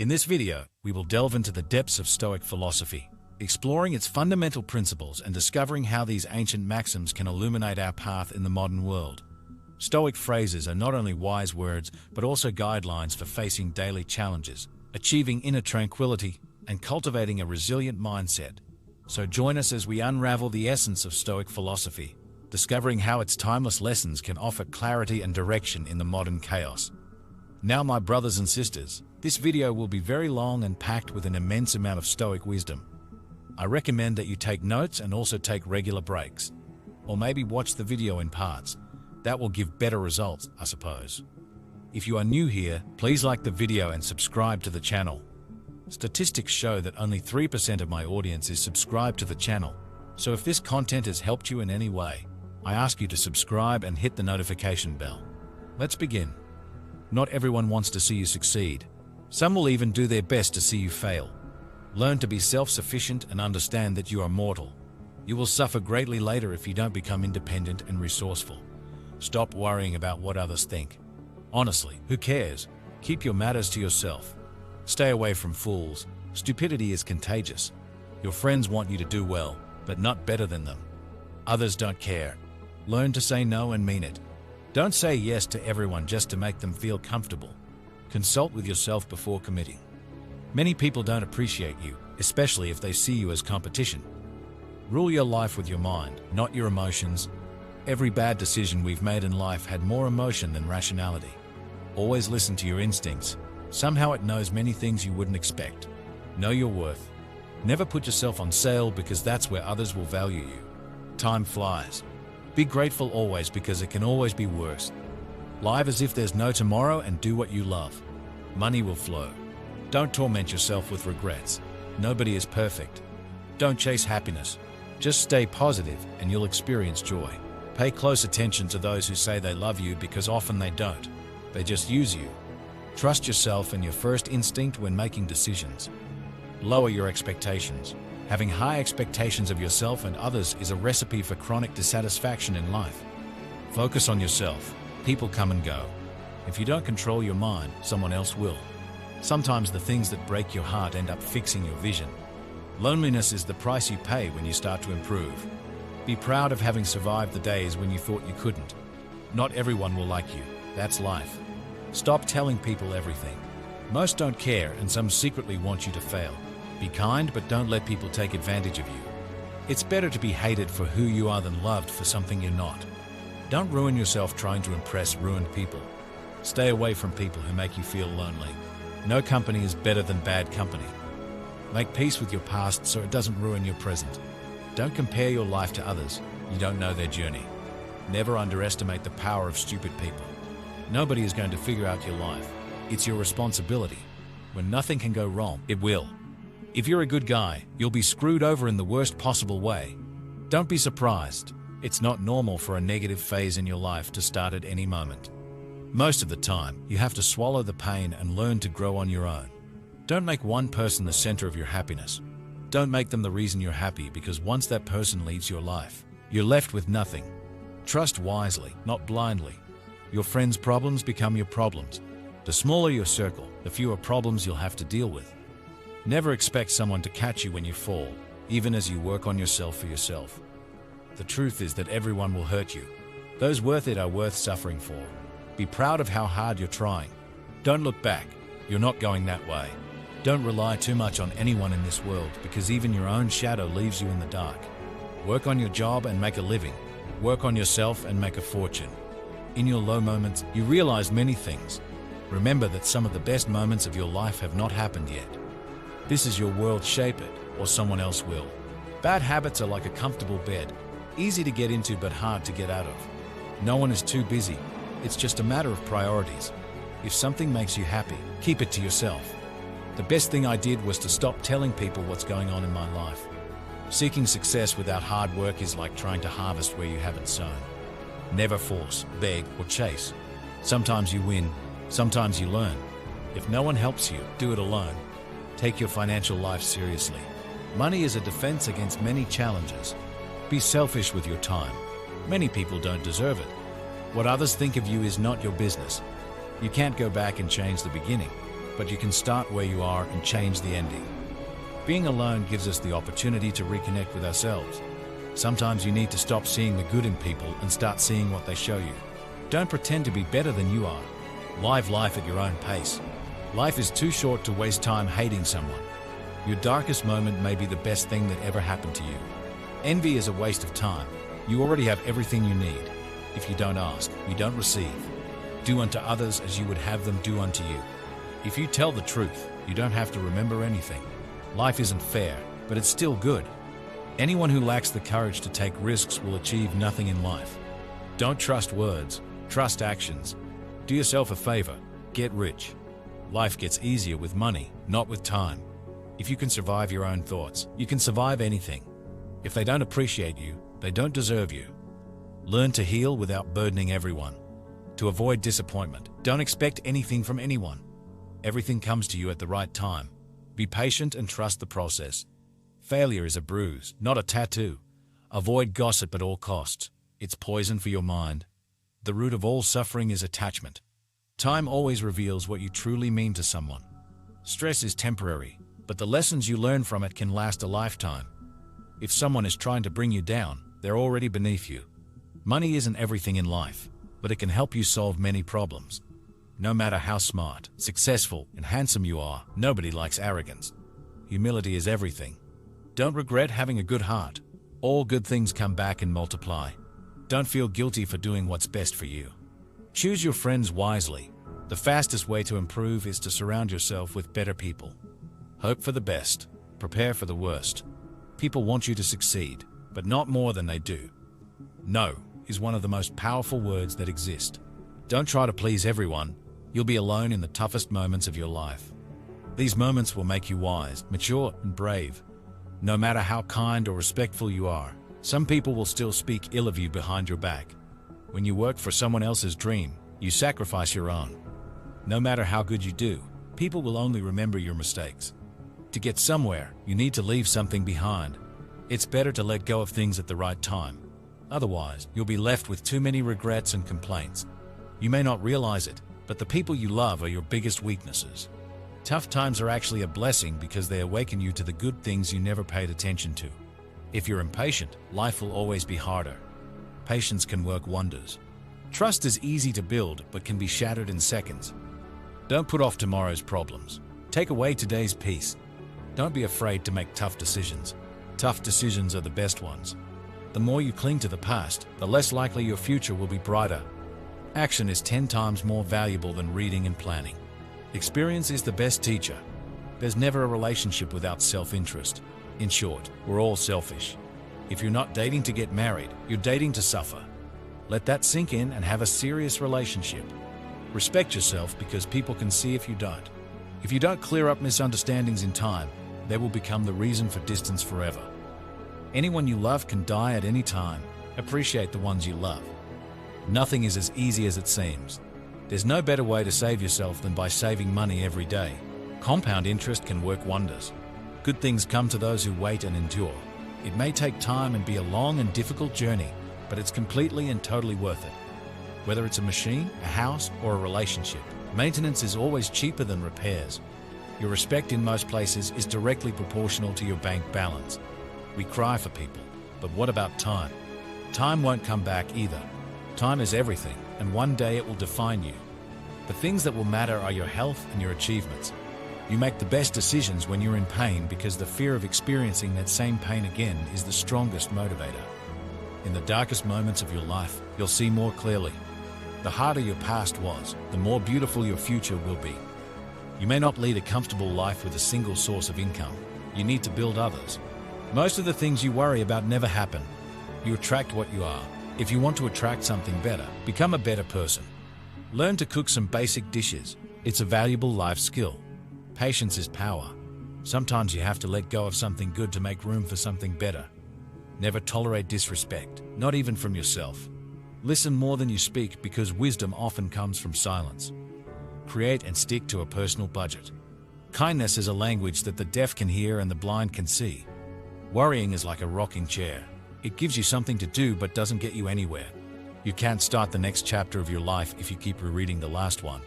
In this video, we will delve into the depths of Stoic philosophy, exploring its fundamental principles and discovering how these ancient maxims can illuminate our path in the modern world. Stoic phrases are not only wise words, but also guidelines for facing daily challenges, achieving inner tranquility, and cultivating a resilient mindset. So join us as we unravel the essence of Stoic philosophy, discovering how its timeless lessons can offer clarity and direction in the modern chaos. Now, my brothers and sisters, this video will be very long and packed with an immense amount of Stoic wisdom. I recommend that you take notes and also take regular breaks. Or maybe watch the video in parts. That will give better results, I suppose. If you are new here, please like the video and subscribe to the channel. Statistics show that only 3% of my audience is subscribed to the channel. So if this content has helped you in any way, I ask you to subscribe and hit the notification bell. Let's begin. Not everyone wants to see you succeed. Some will even do their best to see you fail. Learn to be self-sufficient and understand that you are mortal. You will suffer greatly later if you don't become independent and resourceful. Stop worrying about what others think. Honestly, who cares? Keep your matters to yourself. Stay away from fools. Stupidity is contagious. Your friends want you to do well, but not better than them. Others don't care. Learn to say no and mean it. Don't say yes to everyone just to make them feel comfortable. Consult with yourself before committing. Many people don't appreciate you, especially if they see you as competition. Rule your life with your mind, not your emotions. Every bad decision we've made in life had more emotion than rationality. Always listen to your instincts. Somehow it knows many things you wouldn't expect. Know your worth. Never put yourself on sale because that's where others will value you. Time flies. Be grateful always because it can always be worse. Live as if there's no tomorrow and do what you love. Money will flow. Don't torment yourself with regrets. Nobody is perfect. Don't chase happiness. Just stay positive and you'll experience joy. Pay close attention to those who say they love you because often they don't. They just use you. Trust yourself and your first instinct when making decisions. Lower your expectations. Having high expectations of yourself and others is a recipe for chronic dissatisfaction in life. Focus on yourself. People come and go. If you don't control your mind, someone else will. Sometimes the things that break your heart end up fixing your vision. Loneliness is the price you pay when you start to improve. Be proud of having survived the days when you thought you couldn't. Not everyone will like you. That's life. Stop telling people everything. Most don't care and some secretly want you to fail. Be kind, but don't let people take advantage of you. It's better to be hated for who you are than loved for something you're not. Don't ruin yourself trying to impress ruined people. Stay away from people who make you feel lonely. No company is better than bad company. Make peace with your past so it doesn't ruin your present. Don't compare your life to others. You don't know their journey. Never underestimate the power of stupid people. Nobody is going to figure out your life. It's your responsibility. When nothing can go wrong, it will. If you're a good guy, you'll be screwed over in the worst possible way. Don't be surprised. It's not normal for a negative phase in your life to start at any moment. Most of the time, you have to swallow the pain and learn to grow on your own. Don't make one person the center of your happiness. Don't make them the reason you're happy, because once that person leaves your life, you're left with nothing. Trust wisely, not blindly. Your friends' problems become your problems. The smaller your circle, the fewer problems you'll have to deal with. Never expect someone to catch you when you fall, even as you work on yourself for yourself. The truth is that everyone will hurt you. Those worth it are worth suffering for. Be proud of how hard you're trying. Don't look back. You're not going that way. Don't rely too much on anyone in this world, because even your own shadow leaves you in the dark. Work on your job and make a living. Work on yourself and make a fortune. In your low moments, you realize many things. Remember that some of the best moments of your life have not happened yet. This is your world. Shape it, or someone else will. Bad habits are like a comfortable bed, easy to get into but hard to get out of. No one is too busy. It's just a matter of priorities. If something makes you happy, keep it to yourself. The best thing I did was to stop telling people what's going on in my life. Seeking success without hard work is like trying to harvest where you haven't sown. Never force, beg, or chase. Sometimes you win, sometimes you learn. If no one helps you, do it alone. Take your financial life seriously. Money is a defense against many challenges. Be selfish with your time. Many people don't deserve it. What others think of you is not your business. You can't go back and change the beginning. but you can start where you are and change the ending. Being alone gives us the opportunity to reconnect with ourselves. Sometimes you need to stop seeing the good in people and start seeing what they show you. Don't pretend to be better than you are. Live life at your own pace. Life is too short to waste time hating someone. Your darkest moment may be the best thing that ever happened to you. Envy is a waste of time. You already have everything you need. If you don't ask, you don't receive. Do unto others as you would have them do unto you. If you tell the truth, you don't have to remember anything. Life isn't fair, but it's still good. Anyone who lacks the courage to take risks will achieve nothing in life. Don't trust words, trust actions. Do yourself a favor, get rich. Life gets easier with money, not with time. If you can survive your own thoughts, you can survive anything. If they don't appreciate you, they don't deserve you. Learn to heal without burdening everyone. To avoid disappointment, don't expect anything from anyone. Everything comes to you at the right time. Be patient and trust the process. Failure is a bruise, not a tattoo. Avoid gossip at all costs. It's poison for your mind. The root of all suffering is attachment. Time always reveals what you truly mean to someone. Stress is temporary, but the lessons you learn from it can last a lifetime. If someone is trying to bring you down, they're already beneath you. Money isn't everything in life, but it can help you solve many problems. No matter how smart, successful, and handsome you are, nobody likes arrogance. Humility is everything. Don't regret having a good heart. All good things come back and multiply. Don't feel guilty for doing what's best for you. Choose your friends wisely. The fastest way to improve is to surround yourself with better people. Hope for the best. Prepare for the worst. People want you to succeed, but not more than they do. No is one of the most powerful words that exist. Don't try to please everyone. You'll be alone in the toughest moments of your life. These moments will make you wise, mature, and brave. No matter how kind or respectful you are, some people will still speak ill of you behind your back. When you work for someone else's dream, you sacrifice your own. No matter how good you do, people will only remember your mistakes. To get somewhere, you need to leave something behind. It's better to let go of things at the right time. Otherwise, you'll be left with too many regrets and complaints. You may not realize it, but the people you love are your biggest weaknesses. Tough times are actually a blessing because they awaken you to the good things you never paid attention to. If you're impatient, life will always be harder. Patience can work wonders. Trust is easy to build, but can be shattered in seconds. Don't put off tomorrow's problems. Take away today's peace. Don't be afraid to make tough decisions. Tough decisions are the best ones. The more you cling to the past, the less likely your future will be brighter. Action is 10 times more valuable than reading and planning. Experience is the best teacher. There's never a relationship without self-interest. In short, we're all selfish. If you're not dating to get married, you're dating to suffer. Let that sink in and have a serious relationship. Respect yourself because people can see if you don't. If you don't clear up misunderstandings in time, they will become the reason for distance forever. Anyone you love can die at any time. Appreciate the ones you love. Nothing is as easy as it seems. There's no better way to save yourself than by saving money every day. Compound interest can work wonders. Good things come to those who wait and endure. It may take time and be a long and difficult journey, but it's completely and totally worth it. Whether it's a machine, a house, or a relationship, maintenance is always cheaper than repairs. Your respect in most places is directly proportional to your bank balance. We cry for people, but what about time? Time won't come back either. Time is everything, and one day it will define you. The things that will matter are your health and your achievements. You make the best decisions when you're in pain because the fear of experiencing that same pain again is the strongest motivator. In the darkest moments of your life, you'll see more clearly. The harder your past was, the more beautiful your future will be. You may not lead a comfortable life with a single source of income. You need to build others. Most of the things you worry about never happen. You attract what you are. If you want to attract something better, become a better person. Learn to cook some basic dishes. It's a valuable life skill. Patience is power. Sometimes you have to let go of something good to make room for something better. Never tolerate disrespect, not even from yourself. Listen more than you speak because wisdom often comes from silence. Create and stick to a personal budget. Kindness is a language that the deaf can hear and the blind can see. Worrying is like a rocking chair. It gives you something to do but doesn't get you anywhere. You can't start the next chapter of your life if you keep rereading the last one.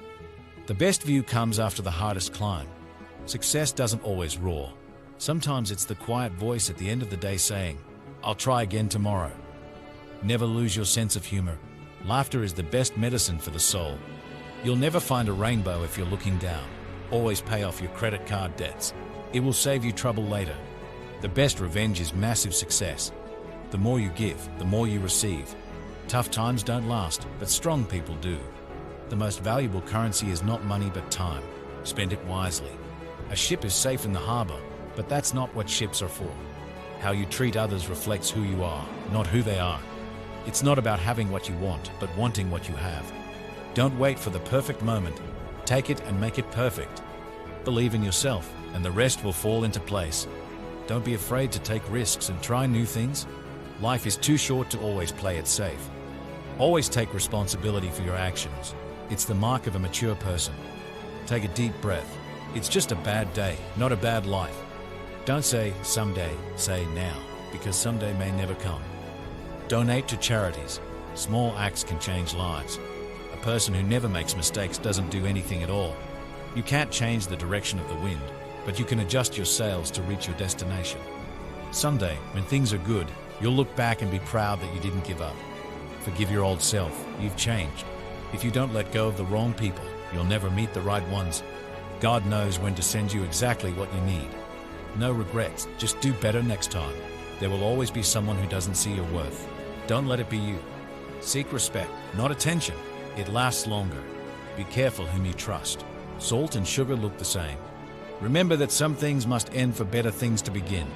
The best view comes after the hardest climb. Success doesn't always roar. Sometimes it's the quiet voice at the end of the day saying, "I'll try again tomorrow." Never lose your sense of humor. Laughter is the best medicine for the soul. You'll never find a rainbow if you're looking down. Always pay off your credit card debts. It will save you trouble later. The best revenge is massive success. The more you give, the more you receive. Tough times don't last, but strong people do. The most valuable currency is not money but time. Spend it wisely. A ship is safe in the harbor, but that's not what ships are for. How you treat others reflects who you are, not who they are. It's not about having what you want, but wanting what you have. Don't wait for the perfect moment. Take it and make it perfect. Believe in yourself, and the rest will fall into place. Don't be afraid to take risks and try new things. Life is too short to always play it safe. Always take responsibility for your actions. It's the mark of a mature person. Take a deep breath. It's just a bad day, not a bad life. Don't say someday, say now, because someday may never come. Donate to charities. Small acts can change lives. A person who never makes mistakes doesn't do anything at all. You can't change the direction of the wind, but you can adjust your sails to reach your destination. Someday, when things are good, you'll look back and be proud that you didn't give up. Forgive your old self. You've changed. If you don't let go of the wrong people, you'll never meet the right ones. God knows when to send you exactly what you need. No regrets, just do better next time. There will always be someone who doesn't see your worth. Don't let it be you. Seek respect, not attention. It lasts longer. Be careful whom you trust. Salt and sugar look the same. Remember that some things must end for better things to begin.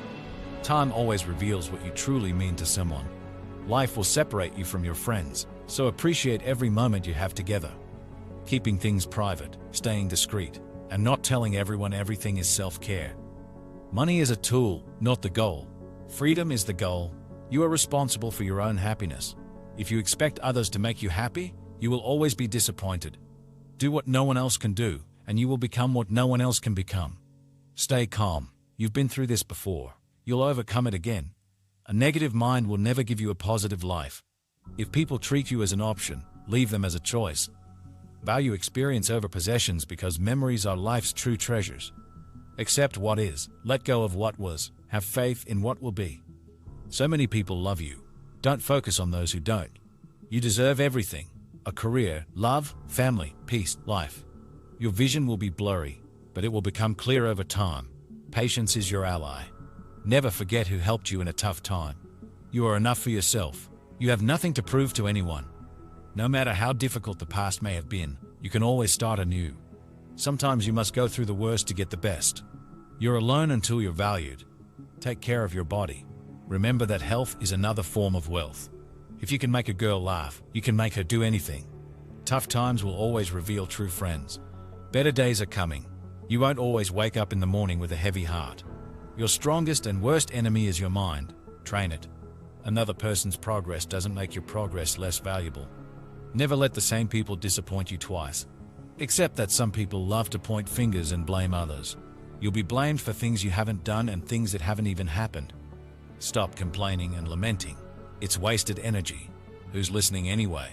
Time always reveals what you truly mean to someone. Life will separate you from your friends, so appreciate every moment you have together. Keeping things private, staying discreet, and not telling everyone everything is self-care. Money is a tool, not the goal. Freedom is the goal. You are responsible for your own happiness. If you expect others to make you happy, you will always be disappointed. Do what no one else can do, and you will become what no one else can become. Stay calm. You've been through this before. You'll overcome it again. A negative mind will never give you a positive life. If people treat you as an option, leave them as a choice. Value experience over possessions because memories are life's true treasures. Accept what is, let go of what was, have faith in what will be. So many people love you. Don't focus on those who don't. You deserve everything: a career, love, family, peace, life. Your vision will be blurry, but it will become clear over time. Patience is your ally. Never forget who helped you in a tough time. You are enough for yourself. You have nothing to prove to anyone. No matter how difficult the past may have been, you can always start anew. Sometimes you must go through the worst to get the best. You're alone until you're valued. Take care of your body. Remember that health is another form of wealth. If you can make a girl laugh, you can make her do anything. Tough times will always reveal true friends. Better days are coming. You won't always wake up in the morning with a heavy heart. Your strongest and worst enemy is your mind. Train it. Another person's progress doesn't make your progress less valuable. Never let the same people disappoint you twice. Except that some people love to point fingers and blame others. You'll be blamed for things you haven't done and things that haven't even happened. Stop complaining and lamenting. It's wasted energy. Who's listening anyway?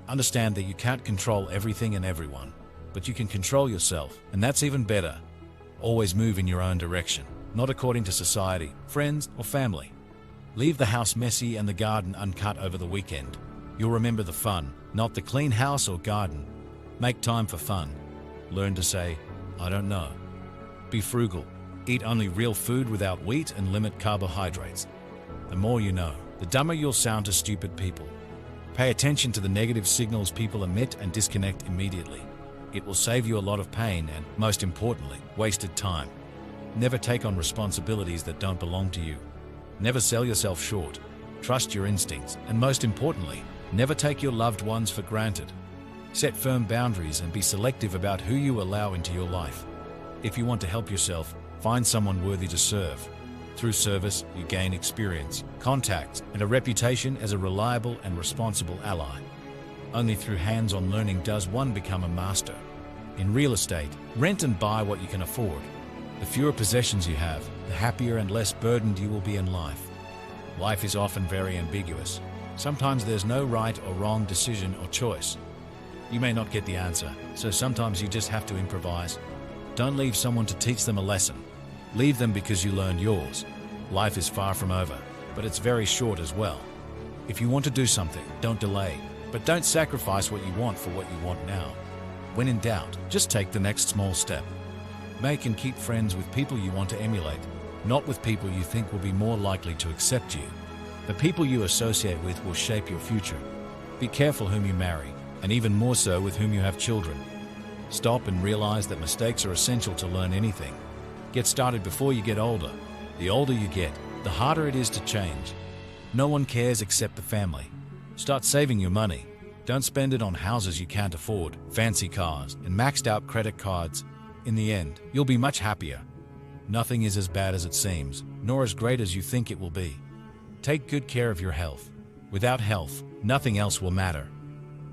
Understand that you can't control everything and everyone, but you can control yourself, and that's even better. Always move in your own direction, not according to society, friends, or family. Leave the house messy and the garden uncut over the weekend. You'll remember the fun, not the clean house or garden. Make time for fun. Learn to say, "I don't know." Be frugal. Eat only real food without wheat and limit carbohydrates. The more you know, the dumber you'll sound to stupid people. Pay attention to the negative signals people emit and disconnect immediately. It will save you a lot of pain and, most importantly, wasted time. Never take on responsibilities that don't belong to you. Never sell yourself short. Trust your instincts, and most importantly, never take your loved ones for granted. Set firm boundaries and be selective about who you allow into your life. If you want to help yourself, find someone worthy to serve. Through service, you gain experience, contacts, and a reputation as a reliable and responsible ally. Only through hands-on learning does one become a master. In real estate, rent and buy what you can afford. The fewer possessions you have, the happier and less burdened you will be in life. Life is often very ambiguous. Sometimes there's no right or wrong decision or choice. You may not get the answer, so sometimes you just have to improvise. Don't leave someone to teach them a lesson. Leave them because you learned yours. Life is far from over, but it's very short as well. If you want to do something, don't delay, but don't sacrifice what you want for what you want now. When in doubt, just take the next small step. Make and keep friends with people you want to emulate, not with people you think will be more likely to accept you. The people you associate with will shape your future. Be careful whom you marry, and even more so with whom you have children. Stop and realize that mistakes are essential to learn anything. Get started before you get older. The older you get, the harder it is to change. No one cares except the family. Start saving your money. Don't spend it on houses you can't afford, fancy cars, and maxed out credit cards. In the end, you'll be much happier. Nothing is as bad as it seems, nor as great as you think it will be. Take good care of your health. Without health, nothing else will matter.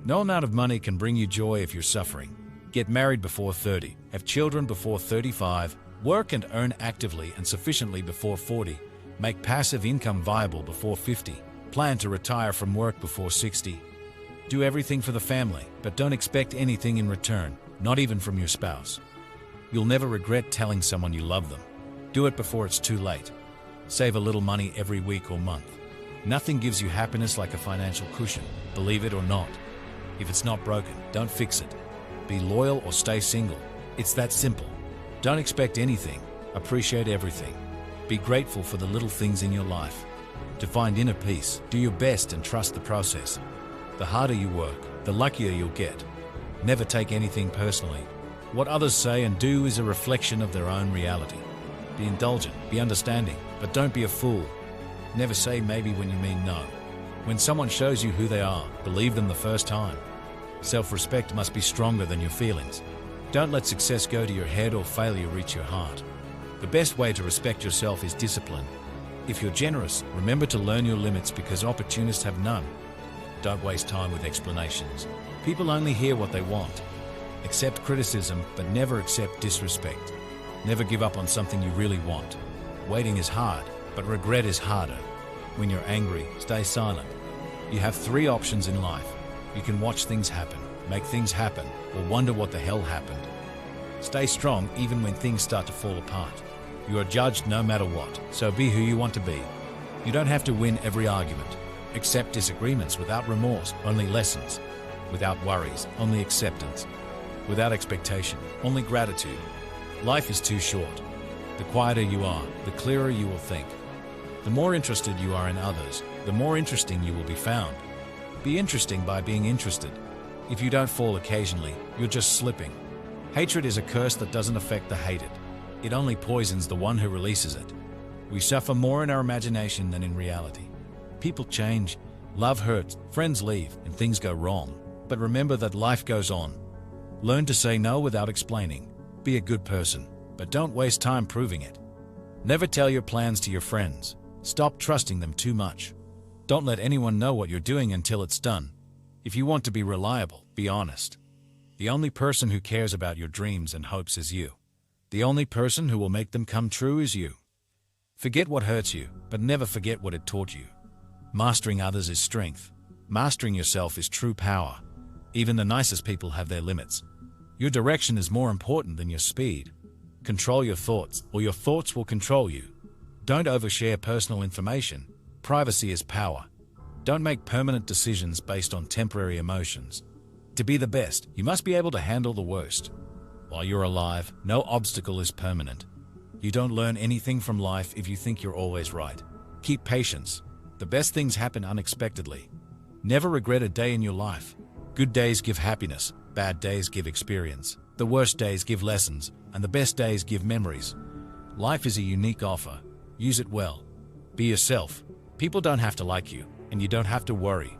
No amount of money can bring you joy if you're suffering. Get married before 30, have children before 35, work and earn actively and sufficiently before 40, make passive income viable before 50, plan to retire from work before 60. Do everything for the family, but don't expect anything in return, not even from your spouse. You'll never regret telling someone you love them. Do it before it's too late. Save a little money every week or month. Nothing gives you happiness like a financial cushion, believe it or not. If it's not broken, don't fix it. Be loyal or stay single. It's that simple. Don't expect anything. Appreciate everything. Be grateful for the little things in your life. To find inner peace, do your best and trust the process. The harder you work, the luckier you'll get. Never take anything personally. What others say and do is a reflection of their own reality. Be indulgent, be understanding, but don't be a fool. Never say maybe when you mean no. When someone shows you who they are, believe them the first time. Self-respect must be stronger than your feelings. Don't let success go to your head or failure reach your heart. The best way to respect yourself is discipline. If you're generous, remember to learn your limits because opportunists have none. Don't waste time with explanations. People only hear what they want. Accept criticism, but never accept disrespect. Never give up on something you really want. Waiting is hard, but regret is harder. When you're angry, stay silent. You have 3 options in life. You can watch things happen, make things happen, or wonder what the hell happened. Stay strong even when things start to fall apart. You are judged no matter what, so be who you want to be. You don't have to win every argument. Accept disagreements without remorse, only lessons. Without worries, only acceptance. Without expectation, only gratitude. Life is too short. The quieter you are, the clearer you will think. The more interested you are in others, the more interesting you will be found. Be interesting by being interested. If you don't fall occasionally, you're just slipping. Hatred is a curse that doesn't affect the hated. It only poisons the one who releases it. We suffer more in our imagination than in reality. People change, love hurts, friends leave, and things go wrong. But remember that life goes on. Learn to say no without explaining. Be a good person, but don't waste time proving it. Never tell your plans to your friends. Stop trusting them too much. Don't let anyone know what you're doing until it's done. If you want to be reliable, be honest. The only person who cares about your dreams and hopes is you. The only person who will make them come true is you. Forget what hurts you, but never forget what it taught you. Mastering others is strength. Mastering yourself is true power. Even the nicest people have their limits. Your direction is more important than your speed. Control your thoughts, or your thoughts will control you. Don't overshare personal information. Privacy is power. Don't make permanent decisions based on temporary emotions. To be the best, you must be able to handle the worst. While you're alive, no obstacle is permanent. You don't learn anything from life if you think you're always right. Keep patience. The best things happen unexpectedly. Never regret a day in your life. Good days give happiness, bad days give experience. The worst days give lessons, and the best days give memories. Life is a unique offer. Use it well. Be yourself. People don't have to like you, and you don't have to worry.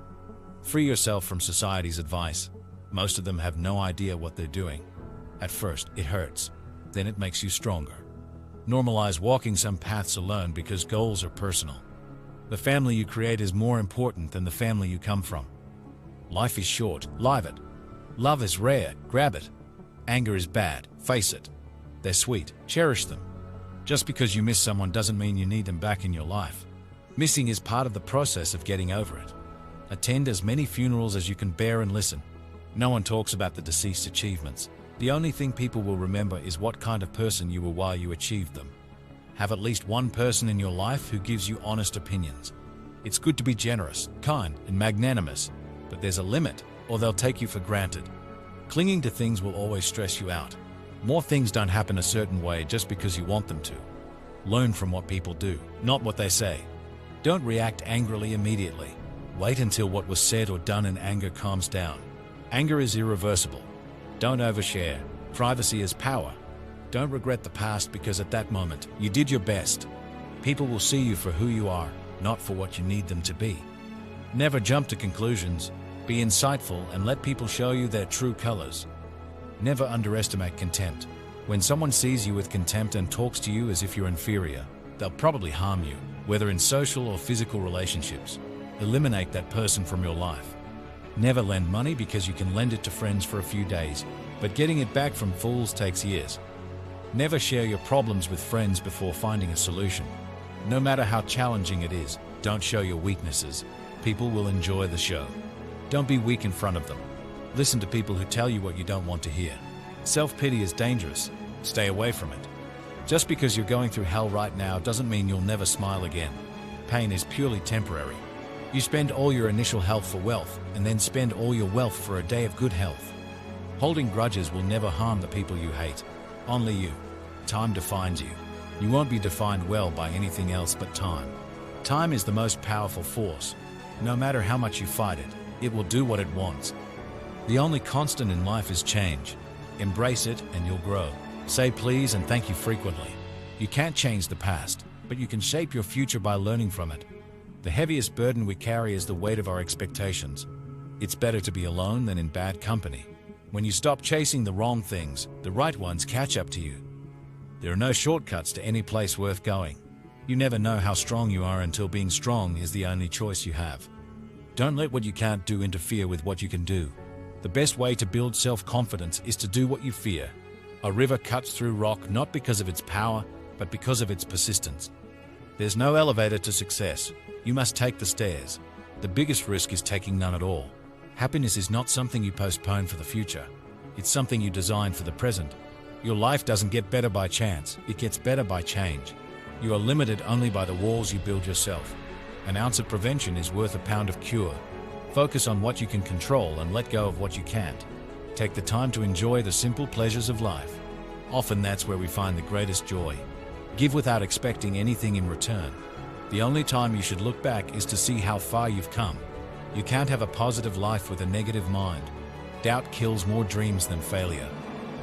Free yourself from society's advice. Most of them have no idea what they're doing. At first, it hurts. Then it makes you stronger. Normalize walking some paths alone because goals are personal. The family you create is more important than the family you come from. Life is short, live it. Love is rare, grab it. Anger is bad, face it. They're sweet, cherish them. Just because you miss someone doesn't mean you need them back in your life. Missing is part of the process of getting over it. Attend as many funerals as you can bear and listen. No one talks about the deceased achievements. The only thing people will remember is what kind of person you were while you achieved them. Have at least one person in your life who gives you honest opinions. It's good to be generous, kind, and magnanimous, but there's a limit, or they'll take you for granted. Clinging to things will always stress you out. More things don't happen a certain way just because you want them to. Learn from what people do, not what they say. Don't react angrily immediately. Wait until what was said or done in anger calms down. Anger is irreversible. Don't overshare. Privacy is power. Don't regret the past because at that moment, you did your best. People will see you for who you are, not for what you need them to be. Never jump to conclusions. Be insightful and let people show you their true colors. Never underestimate contempt. When someone sees you with contempt and talks to you as if you're inferior, they'll probably harm you, whether in social or physical relationships. Eliminate that person from your life. Never lend money because you can lend it to friends for a few days, but getting it back from fools takes years. Never share your problems with friends before finding a solution. No matter how challenging it is, don't show your weaknesses. People will enjoy the show. Don't be weak in front of them. Listen to people who tell you what you don't want to hear. Self-pity is dangerous. Stay away from it. Just because you're going through hell right now doesn't mean you'll never smile again. Pain is purely temporary. You spend all your initial health for wealth, and then spend all your wealth for a day of good health. Holding grudges will never harm the people you hate. Only you. Time defines you. You won't be defined well by anything else but time. Time is the most powerful force. No matter how much you fight it, it will do what it wants. The only constant in life is change. Embrace it and you'll grow. Say please and thank you frequently. You can't change the past, but you can shape your future by learning from it. The heaviest burden we carry is the weight of our expectations. It's better to be alone than in bad company. When you stop chasing the wrong things, the right ones catch up to you. There are no shortcuts to any place worth going. You never know how strong you are until being strong is the only choice you have. Don't let what you can't do interfere with what you can do. The best way to build self-confidence is to do what you fear. A river cuts through rock not because of its power, but because of its persistence. There's no elevator to success. You must take the stairs. The biggest risk is taking none at all. Happiness is not something you postpone for the future. It's something you design for the present. Your life doesn't get better by chance. It gets better by change. You are limited only by the walls you build yourself. An ounce of prevention is worth a pound of cure. Focus on what you can control and let go of what you can't. Take the time to enjoy the simple pleasures of life. Often that's where we find the greatest joy. Give without expecting anything in return. The only time you should look back is to see how far you've come. You can't have a positive life with a negative mind. Doubt kills more dreams than failure.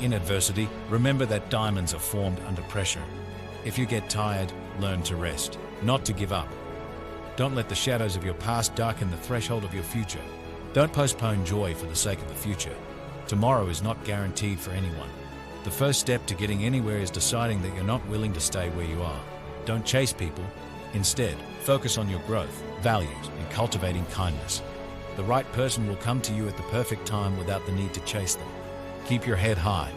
In adversity, remember that diamonds are formed under pressure. If you get tired, learn to rest, not to give up. Don't let the shadows of your past darken the threshold of your future. Don't postpone joy for the sake of the future. Tomorrow is not guaranteed for anyone. The first step to getting anywhere is deciding that you're not willing to stay where you are. Don't chase people. Instead, focus on your growth, values, and cultivating kindness. The right person will come to you at the perfect time without the need to chase them. Keep your head high.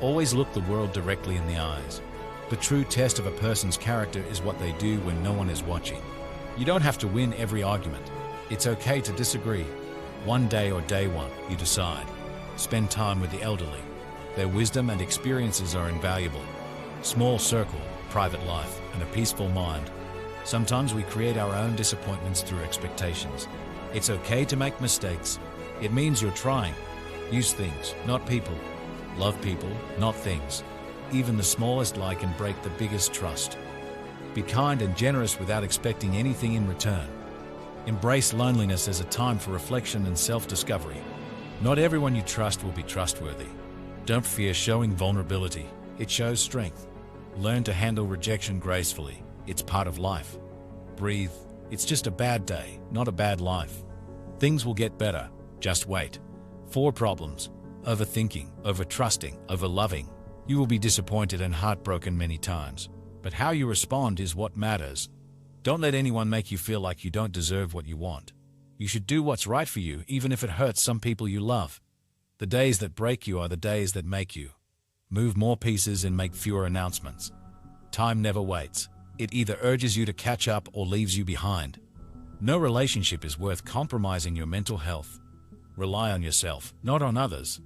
Always look the world directly in the eyes. The true test of a person's character is what they do when no one is watching. You don't have to win every argument. It's okay to disagree. One day or day one, you decide. Spend time with the elderly. Their wisdom and experiences are invaluable. Small circle, private life, and a peaceful mind. Sometimes we create our own disappointments through expectations. It's okay to make mistakes. It means you're trying. Use things, not people. Love people, not things. Even the smallest lie can break the biggest trust. Be kind and generous without expecting anything in return. Embrace loneliness as a time for reflection and self-discovery. Not everyone you trust will be trustworthy. Don't fear showing vulnerability. It shows strength. Learn to handle rejection gracefully. It's part of life. Breathe. It's just a bad day, not a bad life. Things will get better. Just wait. 4 problems. Overthinking, overtrusting, overloving. You will be disappointed and heartbroken many times. But how you respond is what matters. Don't let anyone make you feel like you don't deserve what you want. You should do what's right for you, even if it hurts some people you love. The days that break you are the days that make you. Move more pieces and make fewer announcements. Time never waits. It either urges you to catch up or leaves you behind. No relationship is worth compromising your mental health. Rely on yourself, not on others.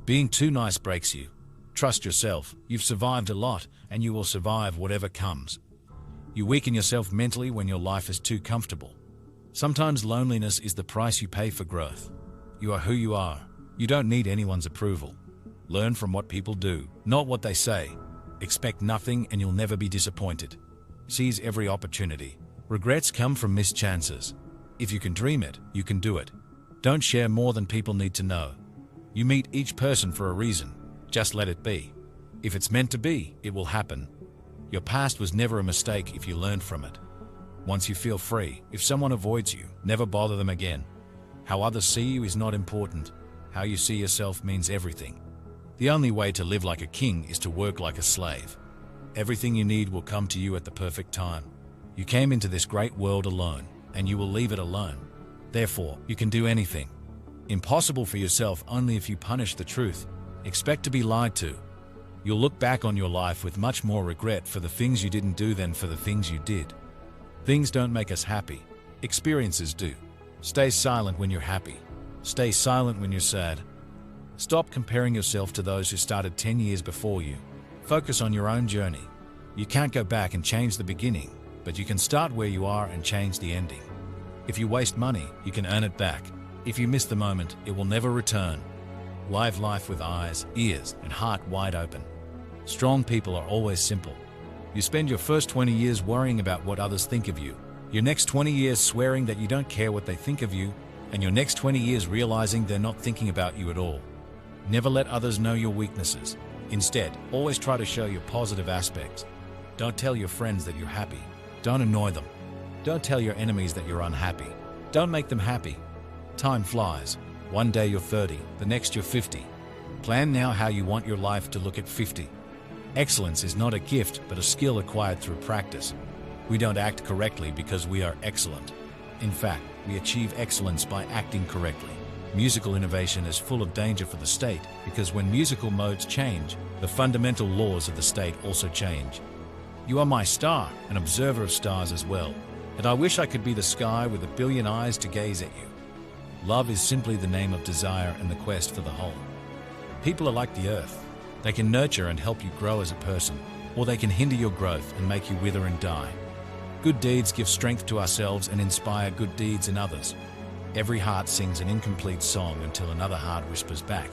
Being too nice breaks you. Trust yourself. You've survived a lot, and you will survive whatever comes. You weaken yourself mentally when your life is too comfortable. Sometimes loneliness is the price you pay for growth. You are who you are. You don't need anyone's approval. Learn from what people do, not what they say. Expect nothing and you'll never be disappointed. Seize every opportunity. Regrets come from missed chances. If you can dream it, you can do it. Don't share more than people need to know. You meet each person for a reason. Just let it be. If it's meant to be, it will happen. Your past was never a mistake if you learned from it. Once you feel free, if someone avoids you, never bother them again. How others see you is not important. How you see yourself means everything. The only way to live like a king is to work like a slave. Everything you need will come to you at the perfect time. You came into this great world alone, and you will leave it alone. Therefore, you can do anything. Impossible for yourself only if you punish the truth. Expect to be lied to. You'll look back on your life with much more regret for the things you didn't do than for the things you did. Things don't make us happy. Experiences do. Stay silent when you're happy. Stay silent when you're sad. Stop comparing yourself to those who started 10 years before you. Focus on your own journey. You can't go back and change the beginning, but you can start where you are and change the ending. If you waste money, you can earn it back. If you miss the moment, it will never return. Live life with eyes, ears, and heart wide open. Strong people are always simple. You spend your first 20 years worrying about what others think of you, your next 20 years swearing that you don't care what they think of you, and your next 20 years realizing they're not thinking about you at all. Never let others know your weaknesses. Instead, always try to show your positive aspects. Don't tell your friends that you're happy. Don't annoy them. Don't tell your enemies that you're unhappy. Don't make them happy. Time flies. One day you're 30, the next you're 50. Plan now how you want your life to look at 50. Excellence is not a gift, but a skill acquired through practice. We don't act correctly because we are excellent. In fact, we achieve excellence by acting correctly. Musical innovation is full of danger for the state because when musical modes change, the fundamental laws of the state also change. You are my star, an observer of stars as well, and I wish I could be the sky with a billion eyes to gaze at you. Love is simply the name of desire and the quest for the whole. People are like the earth. They can nurture and help you grow as a person, or they can hinder your growth and make you wither and die. Good deeds give strength to ourselves and inspire good deeds in others. Every heart sings an incomplete song until another heart whispers back.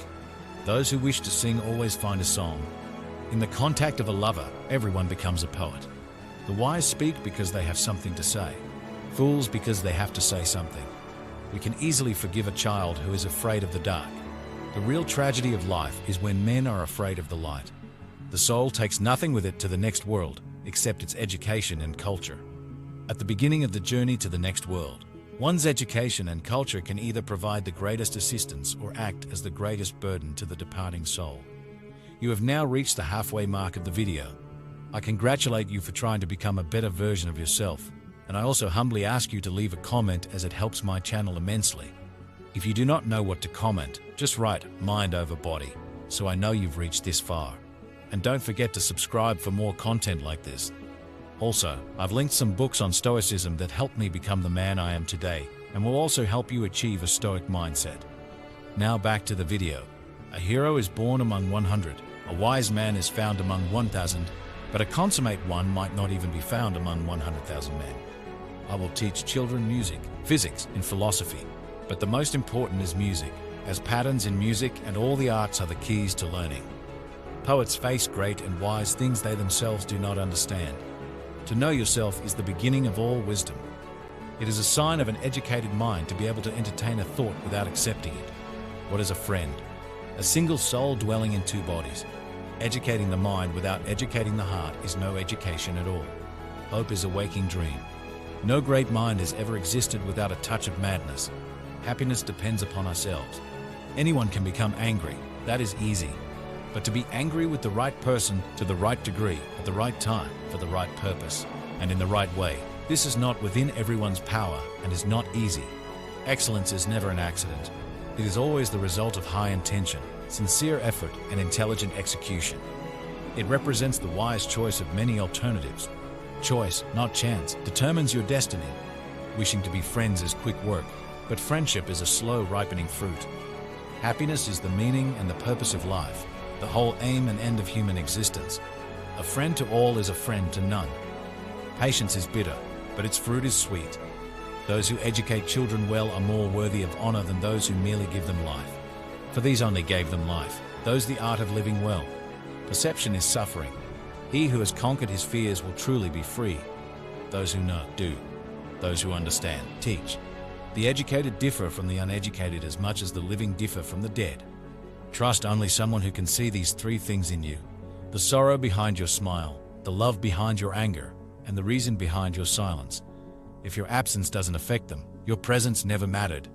Those who wish to sing always find a song. In the contact of a lover, everyone becomes a poet. The wise speak because they have something to say. Fools because they have to say something. We can easily forgive a child who is afraid of the dark. The real tragedy of life is when men are afraid of the light. The soul takes nothing with it to the next world, except its education and culture. At the beginning of the journey to the next world, one's education and culture can either provide the greatest assistance or act as the greatest burden to the departing soul. You have now reached the halfway mark of the video. I congratulate you for trying to become a better version of yourself, and I also humbly ask you to leave a comment as it helps my channel immensely. If you do not know what to comment, just write "mind over body" so I know you've reached this far. And don't forget to subscribe for more content like this. Also, I've linked some books on Stoicism that helped me become the man I am today and will also help you achieve a Stoic mindset. Now back to the video. A hero is born among 100, a wise man is found among 1,000, but a consummate one might not even be found among 100,000 men. I will teach children music, physics, and philosophy, but the most important is music, as patterns in music and all the arts are the keys to learning. Poets face great and wise things they themselves do not understand. To know yourself is the beginning of all wisdom. It is a sign of an educated mind to be able to entertain a thought without accepting it. What is a friend? A single soul dwelling in two bodies. Educating the mind without educating the heart is no education at all. Hope is a waking dream. No great mind has ever existed without a touch of madness. Happiness depends upon ourselves. Anyone can become angry. That is easy. But to be angry with the right person to the right degree, at the right time, for the right purpose, and in the right way, this is not within everyone's power and is not easy. Excellence is never an accident. It is always the result of high intention, sincere effort, and intelligent execution. It represents the wise choice of many alternatives. Choice, not chance, determines your destiny. Wishing to be friends is quick work. but friendship is a slow ripening fruit. Happiness is the meaning and the purpose of life, the whole aim and end of human existence. A friend to all is a friend to none. Patience is bitter, but its fruit is sweet. Those who educate children well are more worthy of honor than those who merely give them life. For these only gave them life, those the art of living well. Perception is suffering. He who has conquered his fears will truly be free. Those who know, do. Those who understand, teach. The educated differ from the uneducated as much as the living differ from the dead. Trust only someone who can see these three things in you: the sorrow behind your smile, the love behind your anger, and the reason behind your silence. If your absence doesn't affect them, your presence never mattered.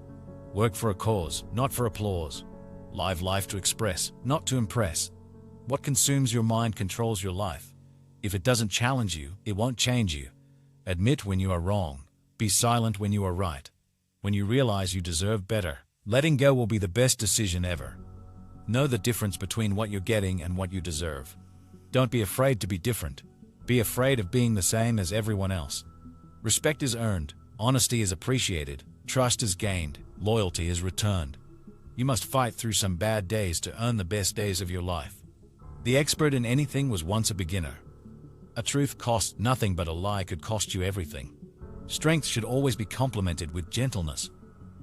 Work for a cause, not for applause. Live life to express, not to impress. What consumes your mind controls your life. If it doesn't challenge you, it won't change you. Admit when you are wrong. Be silent when you are right. When you realize you deserve better, letting go will be the best decision ever. Know the difference between what you're getting and what you deserve. Don't be afraid to be different. Be afraid of being the same as everyone else. Respect is earned, honesty is appreciated, trust is gained, loyalty is returned. You must fight through some bad days to earn the best days of your life. The expert in anything was once a beginner. A truth cost nothing, but a lie could cost you everything. Strength should always be complemented with gentleness.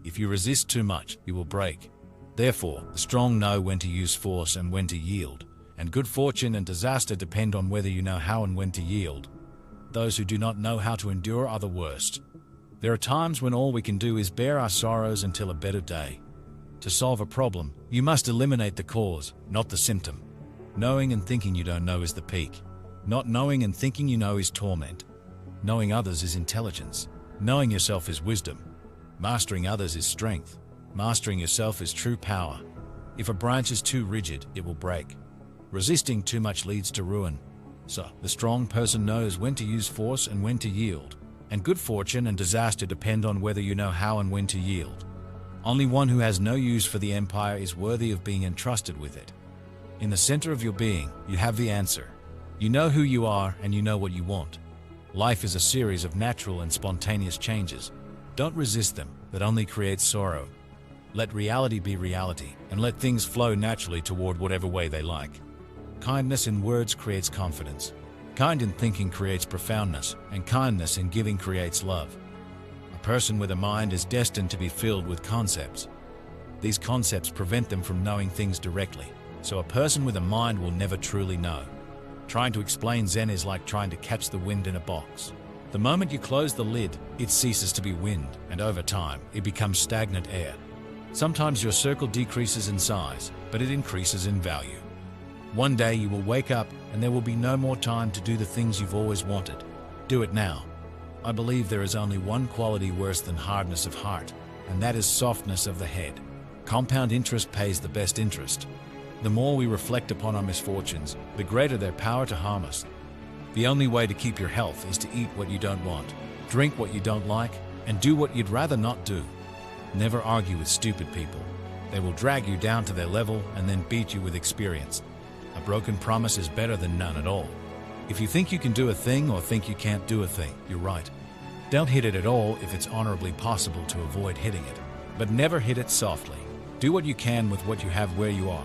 If you resist too much, you will break. Therefore, the strong know when to use force and when to yield, and good fortune and disaster depend on whether you know how and when to yield. Those who do not know how to endure are the worst. There are times when all we can do is bear our sorrows until a better day. To solve a problem, you must eliminate the cause, not the symptom. Knowing and thinking you don't know is the peak. Not knowing and thinking you know is torment. Knowing others is intelligence. Knowing yourself is wisdom. Mastering others is strength. Mastering yourself is true power. If a branch is too rigid, it will break. Resisting too much leads to ruin. So, the strong person knows when to use force and when to yield. And good fortune and disaster depend on whether you know how and when to yield. Only one who has no use for the empire is worthy of being entrusted with it. In the center of your being, you have the answer. You know who you are and you know what you want. Life is a series of natural and spontaneous changes. Don't resist them, that only creates sorrow. Let reality be reality, and let things flow naturally toward whatever way they like. Kindness in words creates confidence. Kind in thinking creates profoundness, and kindness in giving creates love. A person with a mind is destined to be filled with concepts. These concepts prevent them from knowing things directly, so a person with a mind will never truly know. Trying to explain Zen is like trying to catch the wind in a box. The moment you close the lid, it ceases to be wind, and over time, it becomes stagnant air. Sometimes your circle decreases in size, but it increases in value. One day you will wake up and there will be no more time to do the things you've always wanted. Do it now. I believe there is only one quality worse than hardness of heart, and that is softness of the head. Compound interest pays the best interest. The more we reflect upon our misfortunes, the greater their power to harm us. The only way to keep your health is to eat what you don't want, drink what you don't like, and do what you'd rather not do. Never argue with stupid people. They will drag you down to their level and then beat you with experience. A broken promise is better than none at all. If you think you can do a thing or think you can't do a thing, you're right. Don't hit it at all if it's honorably possible to avoid hitting it. But never hit it softly. Do what you can with what you have where you are.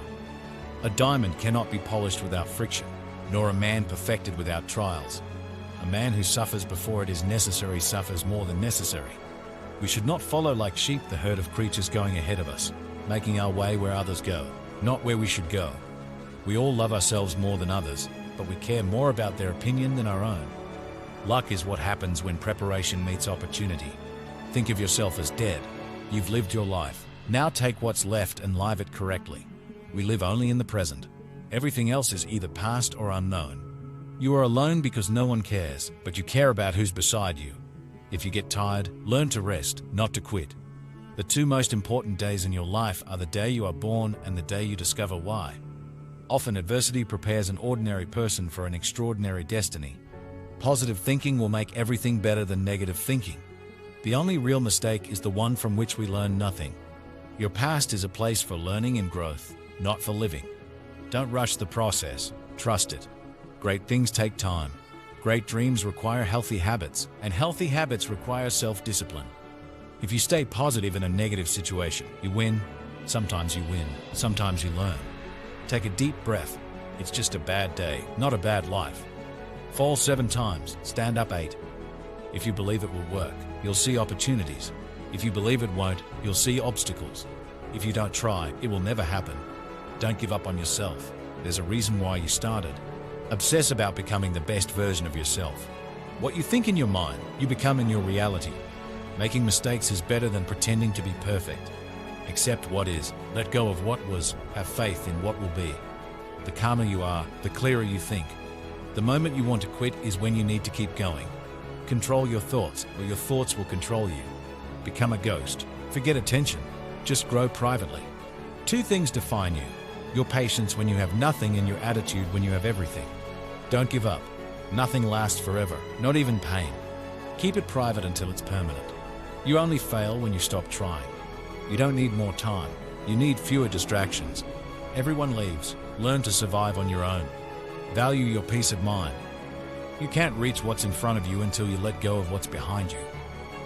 A diamond cannot be polished without friction, nor a man perfected without trials. A man who suffers before it is necessary suffers more than necessary. We should not follow like sheep the herd of creatures going ahead of us, making our way where others go, not where we should go. We all love ourselves more than others, but we care more about their opinion than our own. Luck is what happens when preparation meets opportunity. Think of yourself as dead. You've lived your life. Now take what's left and live it correctly. We live only in the present. Everything else is either past or unknown. You are alone because no one cares, but you care about who's beside you. If you get tired, learn to rest, not to quit. The two most important days in your life are the day you are born and the day you discover why. Often adversity prepares an ordinary person for an extraordinary destiny. Positive thinking will make everything better than negative thinking. The only real mistake is the one from which we learn nothing. Your past is a place for learning and growth, not for living. Don't rush the process, trust it. Great things take time. Great dreams require healthy habits, and healthy habits require self-discipline. If you stay positive in a negative situation, you win. Sometimes you win, sometimes you learn. Take a deep breath. It's just a bad day, not a bad life. Fall 7 times, stand up 8. If you believe it will work, you'll see opportunities. If you believe it won't, you'll see obstacles. If you don't try, it will never happen. Don't give up on yourself. There's a reason why you started. Obsess about becoming the best version of yourself. What you think in your mind, you become in your reality. Making mistakes is better than pretending to be perfect. Accept what is, let go of what was, have faith in what will be. The calmer you are, the clearer you think. The moment you want to quit is when you need to keep going. Control your thoughts, or your thoughts will control you. Become a ghost. Forget attention. Just grow privately. 2 things define you. Your patience when you have nothing and your attitude when you have everything. Don't give up. Nothing lasts forever, not even pain. Keep it private until it's permanent. You only fail when you stop trying. You don't need more time. You need fewer distractions. Everyone leaves. Learn to survive on your own. Value your peace of mind. You can't reach what's in front of you until you let go of what's behind you.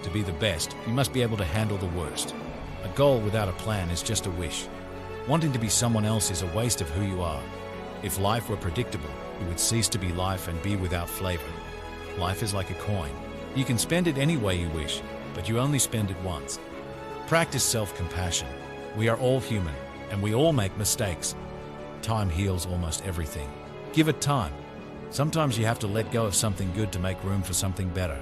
To be the best, you must be able to handle the worst. A goal without a plan is just a wish. Wanting to be someone else is a waste of who you are. If life were predictable, it would cease to be life and be without flavor. Life is like a coin. You can spend it any way you wish, but you only spend it once. Practice self-compassion. We are all human, and we all make mistakes. Time heals almost everything. Give it time. Sometimes you have to let go of something good to make room for something better.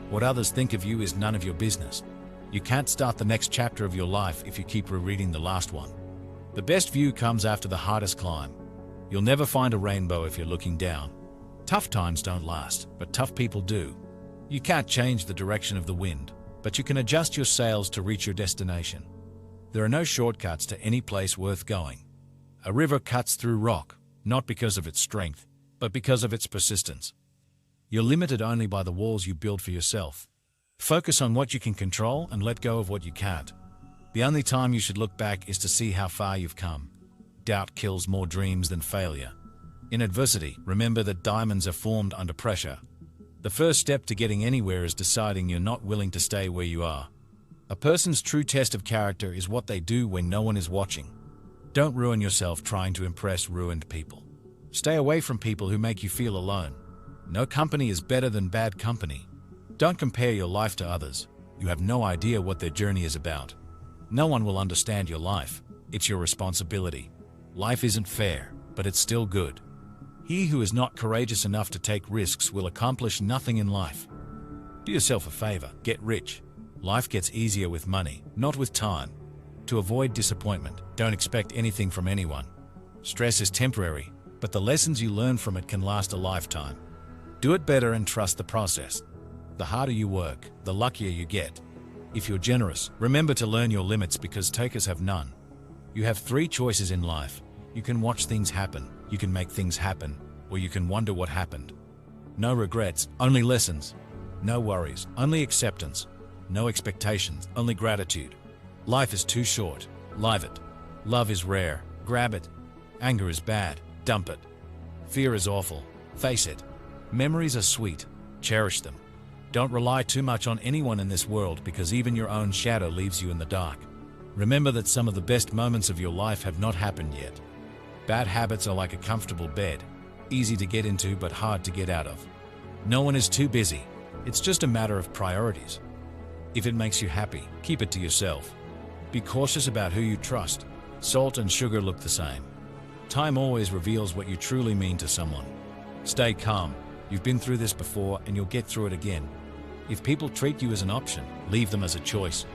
What others think of you is none of your business. You can't start the next chapter of your life if you keep rereading the last one. The best view comes after the hardest climb. You'll never find a rainbow if you're looking down. Tough times don't last, but tough people do. You can't change the direction of the wind, but you can adjust your sails to reach your destination. There are no shortcuts to any place worth going. A river cuts through rock, not because of its strength, but because of its persistence. You're limited only by the walls you build for yourself. Focus on what you can control and let go of what you can't. The only time you should look back is to see how far you've come. Doubt kills more dreams than failure. In adversity, remember that diamonds are formed under pressure. The first step to getting anywhere is deciding you're not willing to stay where you are. A person's true test of character is what they do when no one is watching. Don't ruin yourself trying to impress ruined people. Stay away from people who make you feel alone. No company is better than bad company. Don't compare your life to others. You have no idea what their journey is about. No one will understand your life. It's your responsibility. Life isn't fair, but it's still good. He who is not courageous enough to take risks will accomplish nothing in life. Do yourself a favor, get rich. Life gets easier with money, not with time. To avoid disappointment, don't expect anything from anyone. Stress is temporary, but the lessons you learn from it can last a lifetime. Do it better and trust the process. The harder you work, the luckier you get. If you're generous, remember to learn your limits because takers have none. You have 3 choices in life. You can watch things happen, you can make things happen, or you can wonder what happened. No regrets, only lessons. No worries, only acceptance. No expectations, only gratitude. Life is too short, live it. Love is rare, grab it. Anger is bad, dump it. Fear is awful, face it. Memories are sweet, cherish them. Don't rely too much on anyone in this world because even your own shadow leaves you in the dark. Remember that some of the best moments of your life have not happened yet. Bad habits are like a comfortable bed, easy to get into but hard to get out of. No one is too busy. It's just a matter of priorities. If it makes you happy, keep it to yourself. Be cautious about who you trust. Salt and sugar look the same. Time always reveals what you truly mean to someone. Stay calm. You've been through this before and you'll get through it again. If people treat you as an option, leave them as a choice.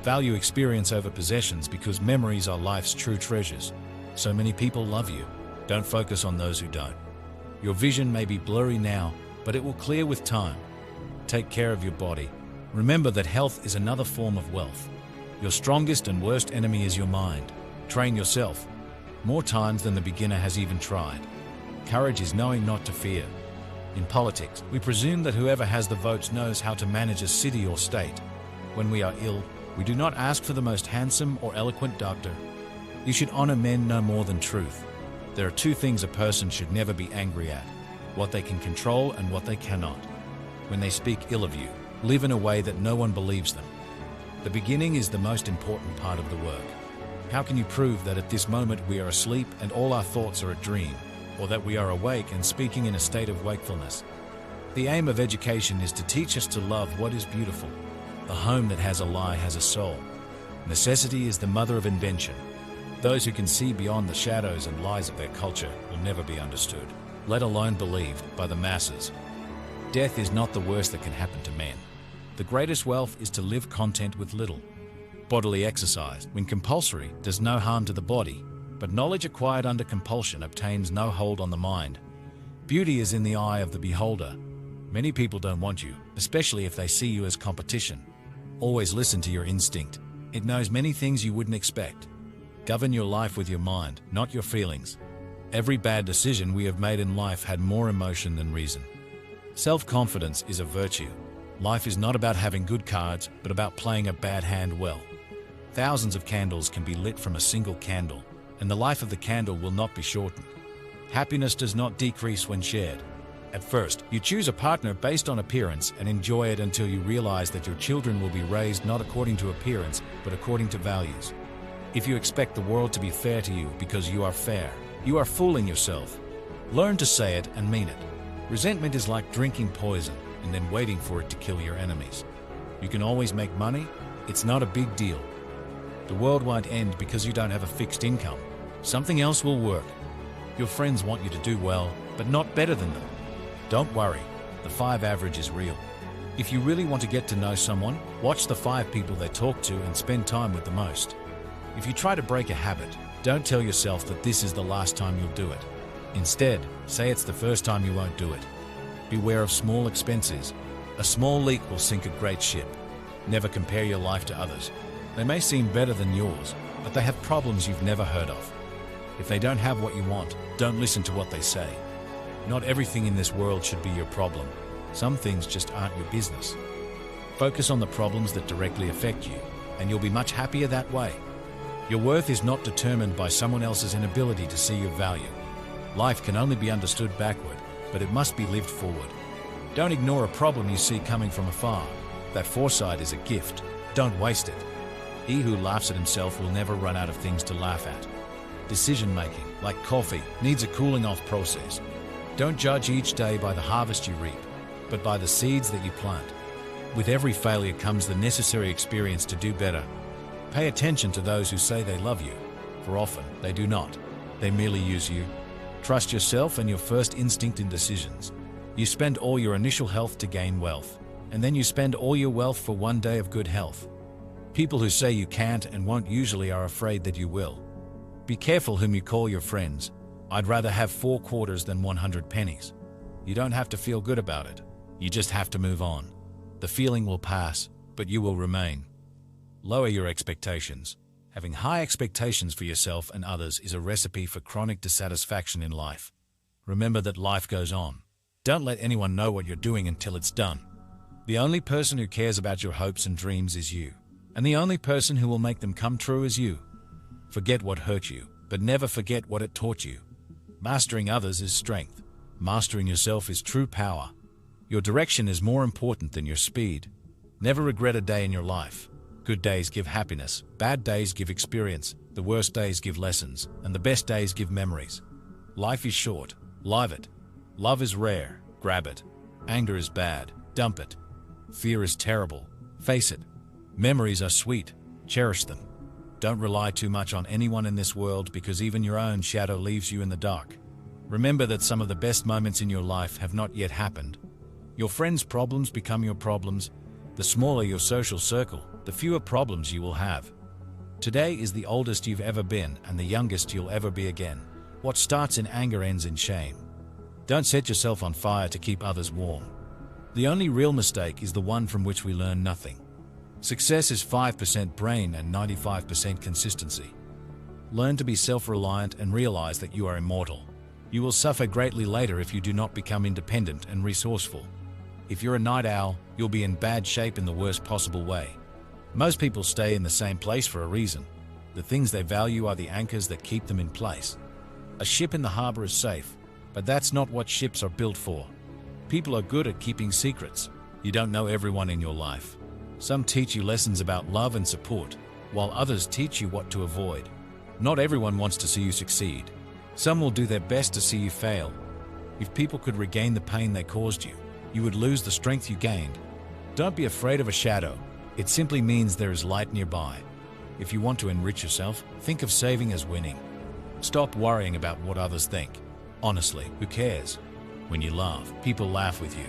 Value experience over possessions because memories are life's true treasures. So many people love you. Don't focus on those who don't. Your vision may be blurry now, but it will clear with time. Take care of your body. Remember that health is another form of wealth. Your strongest and worst enemy is your mind. Train yourself. More times than the beginner has even tried. Courage is knowing not to fear. In politics, we presume that whoever has the votes knows how to manage a city or state. When we are ill, we do not ask for the most handsome or eloquent doctor. You should honor men no more than truth. There are 2 things a person should never be angry at: what they can control and what they cannot. When they speak ill of you, live in a way that no one believes them. The beginning is the most important part of the work. How can you prove that at this moment we are asleep and all our thoughts are a dream, or that we are awake and speaking in a state of wakefulness? The aim of education is to teach us to love what is beautiful. A home that has a lie has a soul. Necessity is the mother of invention. Those who can see beyond the shadows and lies of their culture will never be understood, let alone believed, by the masses. Death is not the worst that can happen to men. The greatest wealth is to live content with little. Bodily exercise, when compulsory, does no harm to the body, but knowledge acquired under compulsion obtains no hold on the mind. Beauty is in the eye of the beholder. Many people don't want you, especially if they see you as competition. Always listen to your instinct. It knows many things you wouldn't expect. Govern your life with your mind, not your feelings. Every bad decision we have made in life had more emotion than reason. Self-confidence is a virtue. Life is not about having good cards, but about playing a bad hand well. Thousands of candles can be lit from a single candle, and the life of the candle will not be shortened. Happiness does not decrease when shared. At first, you choose a partner based on appearance and enjoy it until you realize that your children will be raised not according to appearance, but according to values. If you expect the world to be fair to you because you are fair, you are fooling yourself. Learn to say it and mean it. Resentment is like drinking poison and then waiting for it to kill your enemies. You can always make money. It's not a big deal. The world won't end because you don't have a fixed income. Something else will work. Your friends want you to do well, but not better than them. Don't worry, the 5 average is real. If you really want to get to know someone, watch the 5 people they talk to and spend time with the most. If you try to break a habit, don't tell yourself that this is the last time you'll do it. Instead, say it's the first time you won't do it. Beware of small expenses. A small leak will sink a great ship. Never compare your life to others. They may seem better than yours, but they have problems you've never heard of. If they don't have what you want, don't listen to what they say. Not everything in this world should be your problem. Some things just aren't your business. Focus on the problems that directly affect you, and you'll be much happier that way. Your worth is not determined by someone else's inability to see your value. Life can only be understood backward, but it must be lived forward. Don't ignore a problem you see coming from afar. That foresight is a gift. Don't waste it. He who laughs at himself will never run out of things to laugh at. Decision-making, like coffee, needs a cooling-off process. Don't judge each day by the harvest you reap, but by the seeds that you plant. With every failure comes the necessary experience to do better. Pay attention to those who say they love you, for often they do not. They merely use you. Trust yourself and your first instinct in decisions. You spend all your initial health to gain wealth, and then you spend all your wealth for one day of good health. People who say you can't and won't usually are afraid that you will. Be careful whom you call your friends. I'd rather have 4 quarters than 100 pennies. You don't have to feel good about it. You just have to move on. The feeling will pass, but you will remain. Lower your expectations. Having high expectations for yourself and others is a recipe for chronic dissatisfaction in life. Remember that life goes on. Don't let anyone know what you're doing until it's done. The only person who cares about your hopes and dreams is you, and the only person who will make them come true is you. Forget what hurt you, but never forget what it taught you. Mastering others is strength. Mastering yourself is true power. Your direction is more important than your speed. Never regret a day in your life. Good days give happiness, bad days give experience, the worst days give lessons, and the best days give memories. Life is short, live it. Love is rare, grab it. Anger is bad, dump it. Fear is terrible, face it. Memories are sweet, cherish them. Don't rely too much on anyone in this world because even your own shadow leaves you in the dark. Remember that some of the best moments in your life have not yet happened. Your friends' problems become your problems. The smaller your social circle, the fewer problems you will have. Today is the oldest you've ever been and the youngest you'll ever be again. What starts in anger ends in shame. Don't set yourself on fire to keep others warm. The only real mistake is the one from which we learn nothing. Success is 5% brain and 95% consistency. Learn to be self-reliant and realize that you are immortal. You will suffer greatly later if you do not become independent and resourceful. If you're a night owl, you'll be in bad shape in the worst possible way. Most people stay in the same place for a reason. The things they value are the anchors that keep them in place. A ship in the harbor is safe, but that's not what ships are built for. People are good at keeping secrets. You don't know everyone in your life. Some teach you lessons about love and support, while others teach you what to avoid. Not everyone wants to see you succeed. Some will do their best to see you fail. If people could regain the pain they caused you, you would lose the strength you gained. Don't be afraid of a shadow. It simply means there is light nearby. If you want to enrich yourself, think of saving as winning. Stop worrying about what others think. Honestly, who cares? When you laugh, people laugh with you.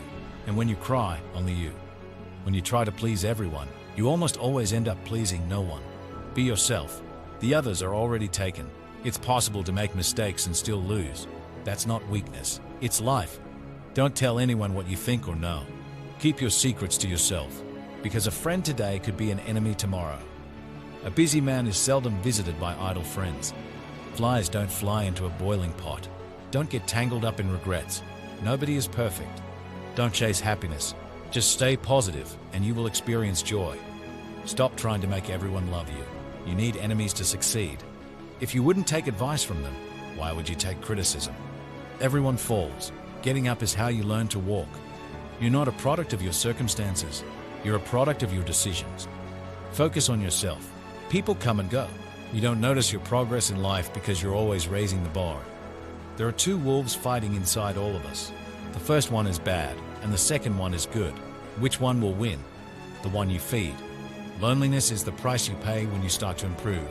And when you cry, only you. When you try to please everyone, you almost always end up pleasing no one. Be yourself. The others are already taken. It's possible to make mistakes and still lose. That's not weakness. It's life. Don't tell anyone what you think or know. Keep your secrets to yourself, because a friend today could be an enemy tomorrow. A busy man is seldom visited by idle friends. Flies don't fly into a boiling pot. Don't get tangled up in regrets. Nobody is perfect. Don't chase happiness. Just stay positive and you will experience joy. Stop trying to make everyone love you. You need enemies to succeed. If you wouldn't take advice from them, why would you take criticism? Everyone falls. Getting up is how you learn to walk. You're not a product of your circumstances. You're a product of your decisions. Focus on yourself. People come and go. You don't notice your progress in life because you're always raising the bar. There are two wolves fighting inside all of us. The first one is bad, and the second one is good. Which one will win? The one you feed. Loneliness is the price you pay when you start to improve.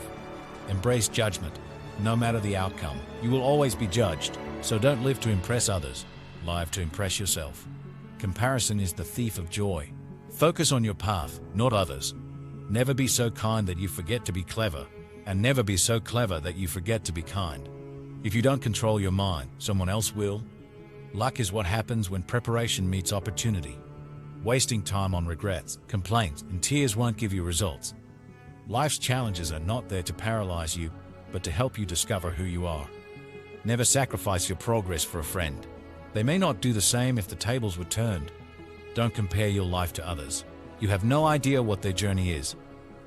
Embrace judgment. No matter the outcome, you will always be judged. So don't live to impress others. Live to impress yourself. Comparison is the thief of joy. Focus on your path, not others. Never be so kind that you forget to be clever, and never be so clever that you forget to be kind. If you don't control your mind, someone else will. Luck is what happens when preparation meets opportunity. Wasting time on regrets, complaints, and tears won't give you results. Life's challenges are not there to paralyze you, but to help you discover who you are. Never sacrifice your progress for a friend. They may not do the same if the tables were turned. Don't compare your life to others. You have no idea what their journey is.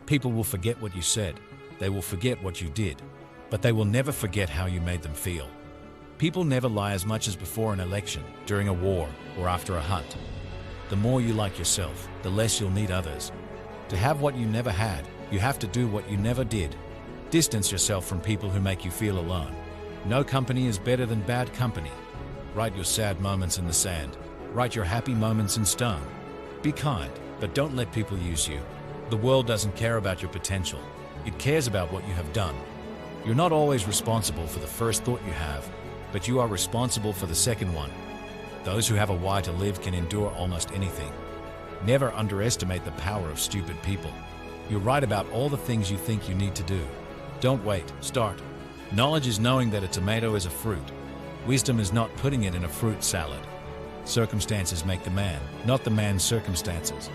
People will forget what you said. They will forget what you did. But they will never forget how you made them feel. People never lie as much as before an election, during a war, or after a hunt. The more you like yourself, the less you'll need others. To have what you never had, you have to do what you never did. Distance yourself from people who make you feel alone. No company is better than bad company. Write your sad moments in the sand. Write your happy moments in stone. Be kind, but don't let people use you. The world doesn't care about your potential. It cares about what you have done. You're not always responsible for the first thought you have, but you are responsible for the second one. Those who have a why to live can endure almost anything. Never underestimate the power of stupid people. You're right about all the things you think you need to do. Don't wait, start. Knowledge is knowing that a tomato is a fruit. Wisdom is not putting it in a fruit salad. Circumstances make the man, not the man's circumstances.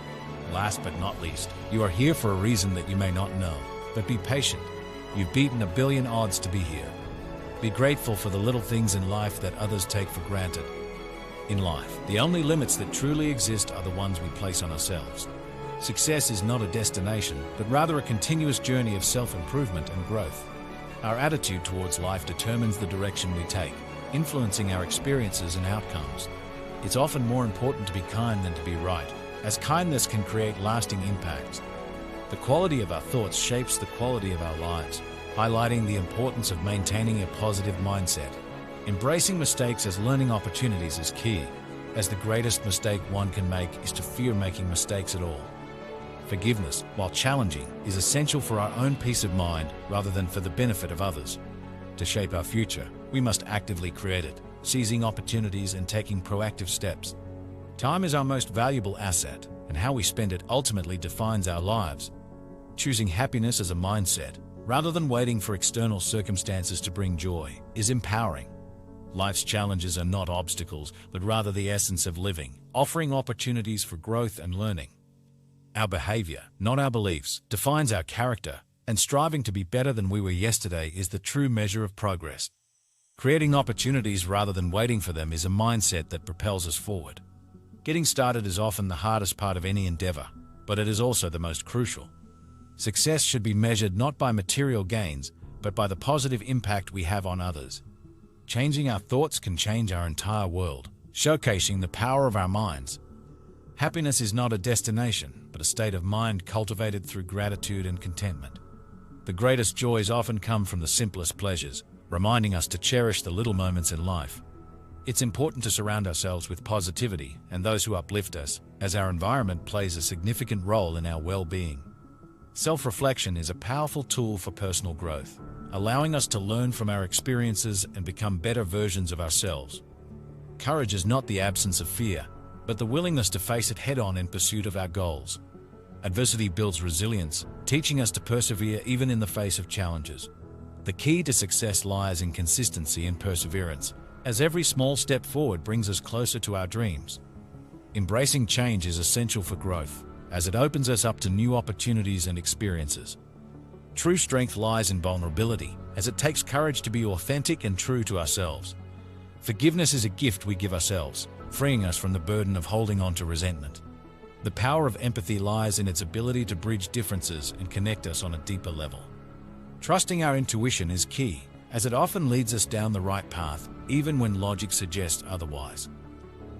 Last but not least, you are here for a reason that you may not know, but be patient. You've beaten 1 billion odds to be here. Be grateful for the little things in life that others take for granted. In life, the only limits that truly exist are the ones we place on ourselves. Success is not a destination, but rather a continuous journey of self-improvement and growth. Our attitude towards life determines the direction we take, influencing our experiences and outcomes. It's often more important to be kind than to be right, as kindness can create lasting impacts. The quality of our thoughts shapes the quality of our lives, highlighting the importance of maintaining a positive mindset. Embracing mistakes as learning opportunities is key, as the greatest mistake one can make is to fear making mistakes at all. Forgiveness, while challenging, is essential for our own peace of mind rather than for the benefit of others. To shape our future, we must actively create it, seizing opportunities and taking proactive steps. Time is our most valuable asset, and how we spend it ultimately defines our lives. Choosing happiness as a mindset, rather than waiting for external circumstances to bring joy, is empowering. Life's challenges are not obstacles, but rather the essence of living, offering opportunities for growth and learning. Our behavior, not our beliefs, defines our character, and striving to be better than we were yesterday is the true measure of progress. Creating opportunities rather than waiting for them is a mindset that propels us forward. Getting started is often the hardest part of any endeavor, but it is also the most crucial. Success should be measured not by material gains, but by the positive impact we have on others. Changing our thoughts can change our entire world, showcasing the power of our minds. Happiness is not a destination, but a state of mind cultivated through gratitude and contentment. The greatest joys often come from the simplest pleasures, reminding us to cherish the little moments in life. It's important to surround ourselves with positivity and those who uplift us, as our environment plays a significant role in our well-being. Self-reflection is a powerful tool for personal growth, allowing us to learn from our experiences and become better versions of ourselves. Courage is not the absence of fear, but the willingness to face it head-on in pursuit of our goals. Adversity builds resilience, teaching us to persevere even in the face of challenges. The key to success lies in consistency and perseverance, as every small step forward brings us closer to our dreams. Embracing change is essential for growth, as it opens us up to new opportunities and experiences. True strength lies in vulnerability, as it takes courage to be authentic and true to ourselves. Forgiveness is a gift we give ourselves, freeing us from the burden of holding on to resentment. The power of empathy lies in its ability to bridge differences and connect us on a deeper level. Trusting our intuition is key, as it often leads us down the right path, even when logic suggests otherwise.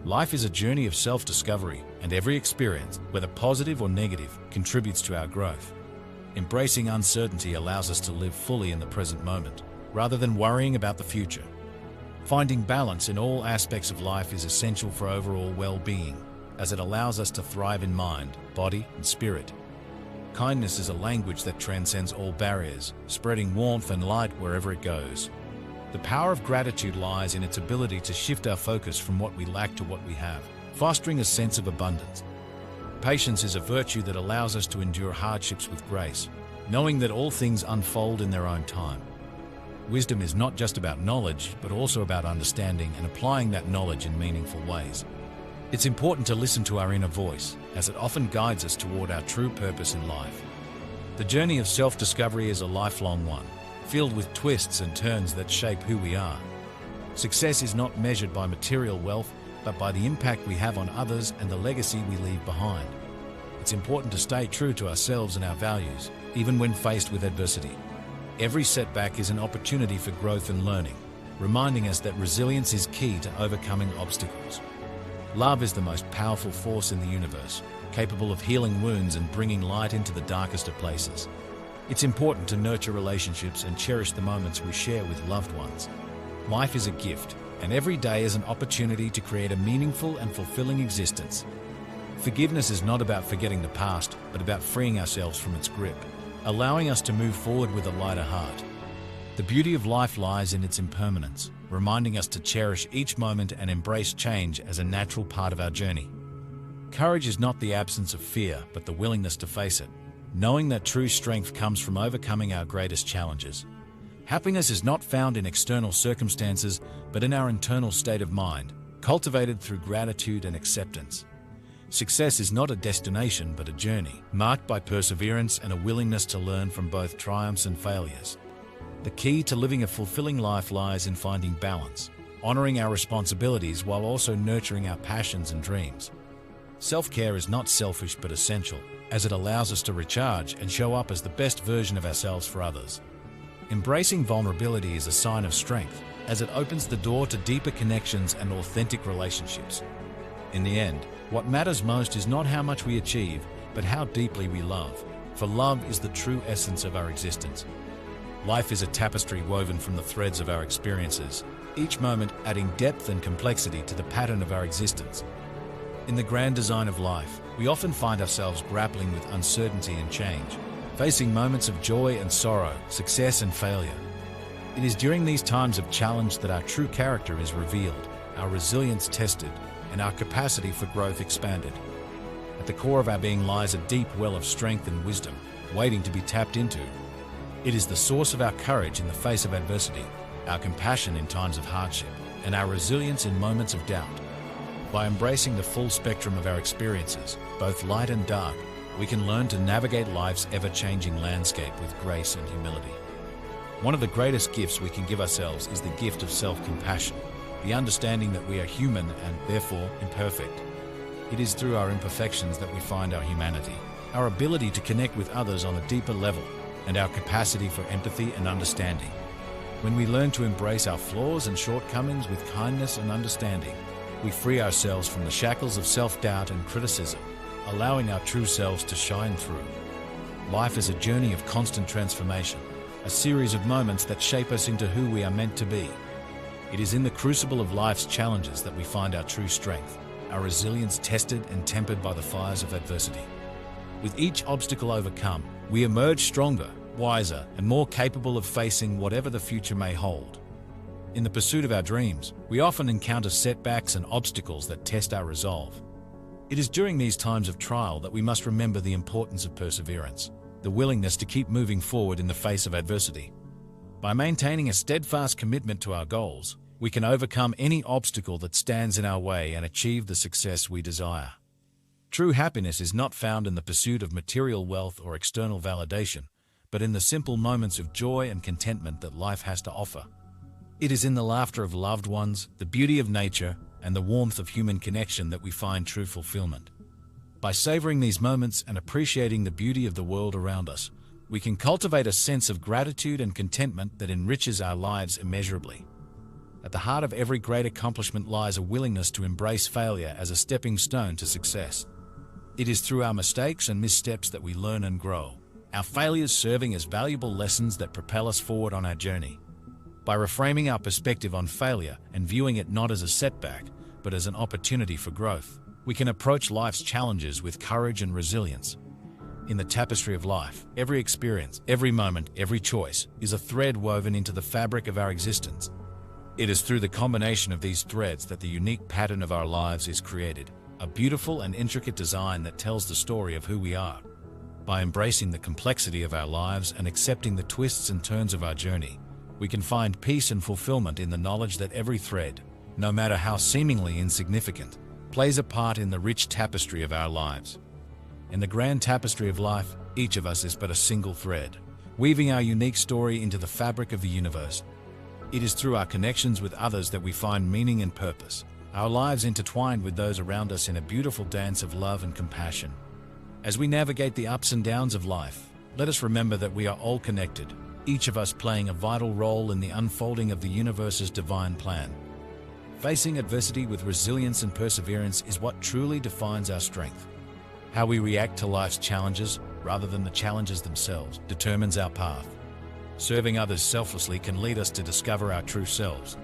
Life is a journey of self-discovery, and every experience, whether positive or negative, contributes to our growth. Embracing uncertainty allows us to live fully in the present moment, rather than worrying about the future. Finding balance in all aspects of life is essential for overall well-being, as it allows us to thrive in mind, body, and spirit. Kindness is a language that transcends all barriers, spreading warmth and light wherever it goes. The power of gratitude lies in its ability to shift our focus from what we lack to what we have, fostering a sense of abundance. Patience is a virtue that allows us to endure hardships with grace, knowing that all things unfold in their own time. Wisdom is not just about knowledge, but also about understanding and applying that knowledge in meaningful ways. It's important to listen to our inner voice, as it often guides us toward our true purpose in life. The journey of self-discovery is a lifelong one, filled with twists and turns that shape who we are. Success is not measured by material wealth, but by the impact we have on others and the legacy we leave behind. It's important to stay true to ourselves and our values, even when faced with adversity. Every setback is an opportunity for growth and learning, reminding us that resilience is key to overcoming obstacles. Love is the most powerful force in the universe, capable of healing wounds and bringing light into the darkest of places. It's important to nurture relationships and cherish the moments we share with loved ones. Life is a gift, and every day is an opportunity to create a meaningful and fulfilling existence. Forgiveness is not about forgetting the past, but about freeing ourselves from its grip, allowing us to move forward with a lighter heart. The beauty of life lies in its impermanence, reminding us to cherish each moment and embrace change as a natural part of our journey. Courage is not the absence of fear, but the willingness to face it, knowing that true strength comes from overcoming our greatest challenges. Happiness is not found in external circumstances, but in our internal state of mind, cultivated through gratitude and acceptance. Success is not a destination, but a journey, marked by perseverance and a willingness to learn from both triumphs and failures. The key to living a fulfilling life lies in finding balance, honoring our responsibilities while also nurturing our passions and dreams. Self-care is not selfish but essential, as it allows us to recharge and show up as the best version of ourselves for others. Embracing vulnerability is a sign of strength, as it opens the door to deeper connections and authentic relationships. In the end, what matters most is not how much we achieve, but how deeply we love, for love is the true essence of our existence. Life is a tapestry woven from the threads of our experiences, each moment adding depth and complexity to the pattern of our existence. In the grand design of life, we often find ourselves grappling with uncertainty and change, facing moments of joy and sorrow, success and failure. It is during these times of challenge that our true character is revealed, our resilience tested, and our capacity for growth expanded. At the core of our being lies a deep well of strength and wisdom, waiting to be tapped into. It is the source of our courage in the face of adversity, our compassion in times of hardship, and our resilience in moments of doubt. By embracing the full spectrum of our experiences, both light and dark, we can learn to navigate life's ever-changing landscape with grace and humility. One of the greatest gifts we can give ourselves is the gift of self-compassion, the understanding that we are human and, therefore, imperfect. It is through our imperfections that we find our humanity, our ability to connect with others on a deeper level, and our capacity for empathy and understanding. When we learn to embrace our flaws and shortcomings with kindness and understanding, we free ourselves from the shackles of self-doubt and criticism, allowing our true selves to shine through. Life is a journey of constant transformation, a series of moments that shape us into who we are meant to be. It is in the crucible of life's challenges that we find our true strength, our resilience tested and tempered by the fires of adversity. With each obstacle overcome, we emerge stronger, wiser, and more capable of facing whatever the future may hold. In the pursuit of our dreams, we often encounter setbacks and obstacles that test our resolve. It is during these times of trial that we must remember the importance of perseverance, the willingness to keep moving forward in the face of adversity. By maintaining a steadfast commitment to our goals, we can overcome any obstacle that stands in our way and achieve the success we desire. True happiness is not found in the pursuit of material wealth or external validation, but in the simple moments of joy and contentment that life has to offer. It is in the laughter of loved ones, the beauty of nature, and the warmth of human connection that we find true fulfillment. By savoring these moments and appreciating the beauty of the world around us, we can cultivate a sense of gratitude and contentment that enriches our lives immeasurably. At the heart of every great accomplishment lies a willingness to embrace failure as a stepping stone to success. It is through our mistakes and missteps that we learn and grow, our failures serving as valuable lessons that propel us forward on our journey. By reframing our perspective on failure and viewing it not as a setback, but as an opportunity for growth, we can approach life's challenges with courage and resilience. In the tapestry of life, every experience, every moment, every choice is a thread woven into the fabric of our existence. It is through the combination of these threads that the unique pattern of our lives is created, a beautiful and intricate design that tells the story of who we are. By embracing the complexity of our lives and accepting the twists and turns of our journey, we can find peace and fulfillment in the knowledge that every thread, no matter how seemingly insignificant, plays a part in the rich tapestry of our lives. In the grand tapestry of life, each of us is but a single thread, weaving our unique story into the fabric of the universe. It is through our connections with others that we find meaning and purpose, our lives intertwined with those around us in a beautiful dance of love and compassion. As we navigate the ups and downs of life, let us remember that we are all connected, each of us playing a vital role in the unfolding of the universe's divine plan. Facing adversity with resilience and perseverance is what truly defines our strength. How we react to life's challenges, rather than the challenges themselves, determines our path. Serving others selflessly can lead us to discover our true selves.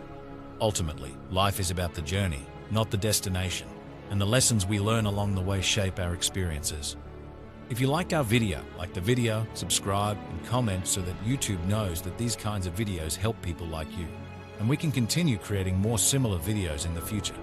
Ultimately, life is about the journey, not the destination, and the lessons we learn along the way shape our experiences. If you liked our video, like the video, subscribe, and comment so that YouTube knows that these kinds of videos help people like you, and we can continue creating more similar videos in the future.